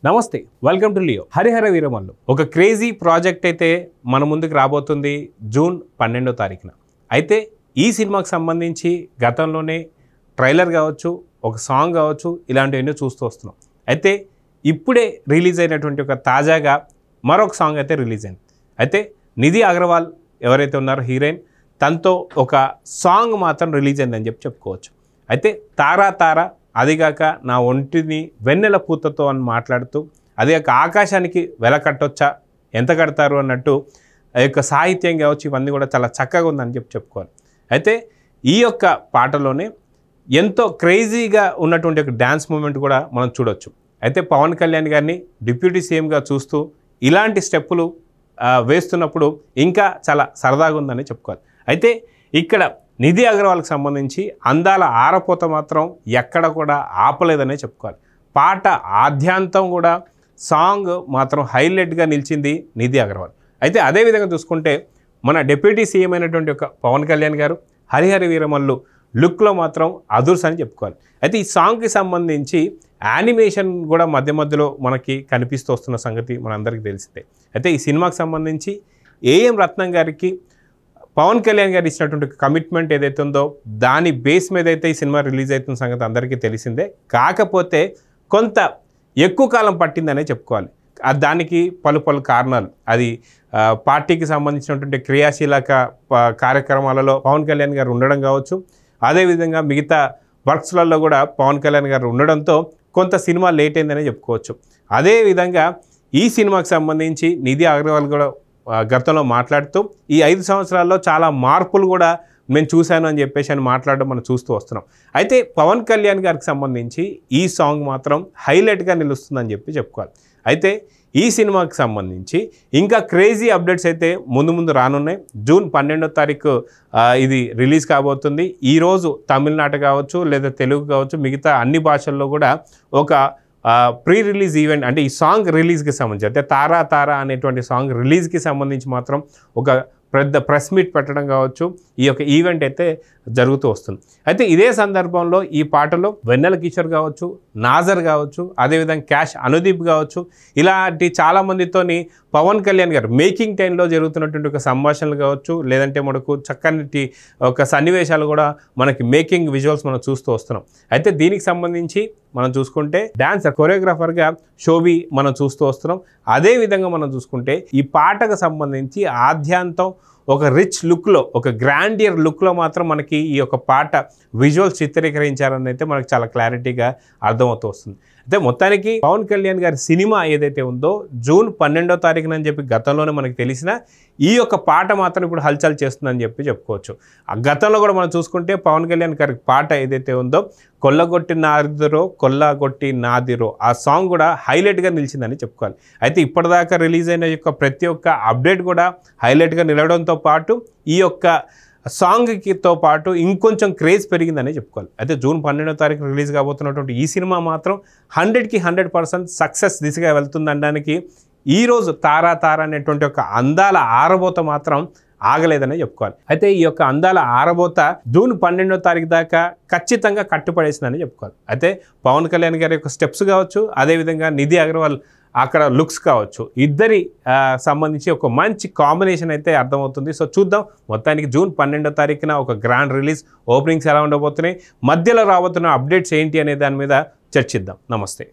నమస్తే, welcome to Leo. Harihara Veeramallu ఒక crazy project అయితే మన ముందుకు రాబోతుంది జూన్ 12వ తారీఖున. అయితే ఈ సినిమాకి సంబంధించి గతంలోనే ట్రైలర్ కావచ్చు, ఒక సాంగ్ కావచ్చు, ఇలాంటివన్నీ చూస్తూ వస్తున్నాం. అయితే ఇప్పుడే రిలీజ్ అయినటువంటి ఒక తాజాగా మరొక సాంగ్ అయితే రిలీజ్ అయింది. అయితే నిధి అగర్వాల్ ఎవరైతే ఉన్నారో హీరోయిన్, తనతో ఒక సాంగ్ మాత్రం రిలీజ్ అయిందని చెప్పుకోవచ్చు. అయితే తారా తారా, అదిగాక నా ఒంటిని వెన్నెల పూతతో అని మాట్లాడుతూ, అదిగాక ఆకాశానికి వెల కట్టొచ్చా, ఎంత కడతారు అన్నట్టు ఆ యొక్క సాహిత్యం కావచ్చు, ఇవన్నీ కూడా చాలా చక్కగా ఉందని చెప్పుకోవాలి. అయితే ఈ యొక్క పాటలోనే ఎంతో క్రేజీగా ఉన్నటువంటి ఒక డ్యాన్స్ మూమెంట్ కూడా మనం చూడొచ్చు. అయితే పవన్ కళ్యాణ్ గారిని డిప్యూటీ సీఎంగా చూస్తూ ఇలాంటి స్టెప్పులు వేస్తున్నప్పుడు ఇంకా చాలా సరదాగా ఉందని చెప్పుకోవాలి. అయితే ఇక్కడ నిధి అగర్వాల్కి సంబంధించి అందాల ఆరపోత మాత్రం ఎక్కడ కూడా ఆపలేదనే చెప్పుకోవాలి. పాట ఆద్యాంతం కూడా సాంగ్ మాత్రం హైలైట్గా నిలిచింది నిధి అగర్వాల్. అయితే అదేవిధంగా చూసుకుంటే మన డిప్యూటీ సీఎం అయినటువంటి ఒక పవన్ కళ్యాణ్ గారు హరిహర వీరమల్లు లుక్లో మాత్రం అదుర్స్ అని చెప్పుకోవాలి. అయితే ఈ సాంగ్కి సంబంధించి యానిమేషన్ కూడా మధ్య మధ్యలో మనకి కనిపిస్తూ వస్తున్న సంగతి మనందరికీ తెలిసిందే. అయితే ఈ సినిమాకి సంబంధించి ఏఎం రత్నం గారికి పవన్ కళ్యాణ్ గారు ఇచ్చినటువంటి కమిట్మెంట్ ఏదైతే ఉందో దాని బేస్ మీద అయితే ఈ సినిమా రిలీజ్ అవుతున్న సంగతి అందరికీ తెలిసిందే. కాకపోతే కొంత ఎక్కువ కాలం పట్టిందనే చెప్పుకోవాలి. దానికి పలు కారణాలు. అది పార్టీకి సంబంధించినటువంటి క్రియాశీలక కార్యక్రమాలలో పవన్ కళ్యాణ్ గారు ఉండడం కావచ్చు, అదేవిధంగా మిగతా వర్క్స్లలో కూడా పవన్ కళ్యాణ్ గారు ఉండడంతో కొంత సినిమా లేట్ అయిందనే చెప్పుకోవచ్చు. అదేవిధంగా ఈ సినిమాకి సంబంధించి నిధి అగర్వాల్ కూడా గతంలో మాట్లాడుతూ ఈ 5 సంవత్సరాల్లో చాలా మార్పులు కూడా నేను చూశాను అని చెప్పేసి మాట్లాడడం మనం చూస్తూ వస్తున్నాం. అయితే పవన్ కళ్యాణ్ గారికి సంబంధించి ఈ సాంగ్ మాత్రం హైలైట్గా నిలుస్తుందని చెప్పుకోవాలి. అయితే ఈ సినిమాకి సంబంధించి ఇంకా క్రేజీ అప్డేట్స్ అయితే ముందు రానున్నాయి. జూన్ 12వ తారీఖు ఇది రిలీజ్ కాబోతుంది. ఈరోజు తమిళనాడు కావచ్చు, లేదా తెలుగు కావచ్చు, మిగతా అన్ని భాషల్లో కూడా ఒక ప్రీ రిలీజ్ ఈవెంట్, అంటే ఈ సాంగ్ రిలీజ్కి సంబంధించి, అంటే తారా తారా అనేటువంటి సాంగ్ రిలీజ్కి సంబంధించి మాత్రం ఒక పెద్ద ప్రెస్ మీట్ పెట్టడం కావచ్చు, ఈ యొక్క ఈవెంట్ అయితే జరుగుతూ వస్తుంది. అయితే ఇదే సందర్భంలో ఈ పాటలో వెన్నెల కిషోర్ కావచ్చు, నాజర్ కావచ్చు, అదేవిధంగా క్యాష్ అనుదీప్ కావచ్చు, ఇలాంటి చాలామందితోని పవన్ కళ్యాణ్ గారు మేకింగ్ టైంలో జరుగుతున్నటువంటి ఒక సంభాషణలు కావచ్చు, లేదంటే మనకు చక్కటి ఒక సన్నివేశాలు కూడా మనకి మేకింగ్ విజువల్స్ మనం చూస్తూ వస్తున్నాం. అయితే దీనికి సంబంధించి మనం చూసుకుంటే డాన్సర్ కొరియోగ్రాఫర్గా శోభి మనం చూస్తూ వస్తున్నాం. అదేవిధంగా మనం చూసుకుంటే ఈ పాటకు సంబంధించి ఆద్యాంతం ఒక రిచ్ లుక్లో, ఒక గ్రాండియర్ లుక్లో మాత్రం మనకి ఈ యొక్క పాట విజువల్స్ చిత్రీకరించారని అయితే మనకు చాలా క్లారిటీగా అర్థమవుతూ వస్తుంది. అయితే మొత్తానికి పవన్ కళ్యాణ్ గారి సినిమా ఏదైతే ఉందో జూన్ 12వ తారీఖున అని చెప్పి గతంలోనే మనకు తెలిసిన ఈ యొక్క పాట మాత్రం ఇప్పుడు హల్చల్ చేస్తుందని చెప్పుకోవచ్చు. ఆ గతంలో కూడా మనం చూసుకుంటే పవన్ కళ్యాణ్ గారి పాట ఏదైతే ఉందో కొల్లగొట్టి నాదిరో ఆ సాంగ్ కూడా హైలైట్గా నిలిచిందని చెప్పుకోవాలి. అయితే ఇప్పటిదాకా రిలీజ్ అయిన యొక్క ప్రతి ఒక్క అప్డేట్ కూడా హైలైట్గా నిలవడంతో పాటు ఈ యొక్క సాంగ్తో పాటు ఇంకొంచెం క్రేజ్ పెరిగిందని చెప్పుకోవాలి. అయితే జూన్ 12వ తారీఖు రిలీజ్ కాబోతున్నటువంటి ఈ సినిమా మాత్రం 100కి 100% సక్సెస్ దిశగా వెళ్తుందనడానికి ఈరోజు తారా తారా అనేటువంటి ఒక అందాల ఆరబోత మాత్రం ఆగలేదనే చెప్పుకోవాలి. అయితే ఈ యొక్క అందాల ఆరబోత జూన్ 12వ తారీఖు దాకా ఖచ్చితంగా కట్టుపడేసిందని చెప్పుకోవాలి. అయితే పవన్ కళ్యాణ్ గారి యొక్క స్టెప్స్ కావచ్చు, అదేవిధంగా నిధి అగర్వాల్ అక్కడ లుక్స్ కావచ్చు, ఇద్దరి సంబంధించి ఒక మంచి కాంబినేషన్ అయితే అర్థమవుతుంది. సో చూద్దాం. మొత్తానికి జూన్ 12వ తారీఖున ఒక గ్రాండ్ రిలీజ్, ఓపెనింగ్స్ ఎలా ఉండబోతున్నాయి, మధ్యలో రాబోతున్న అప్డేట్స్ ఏంటి అనే దాని మీద చర్చిద్దాం. నమస్తే.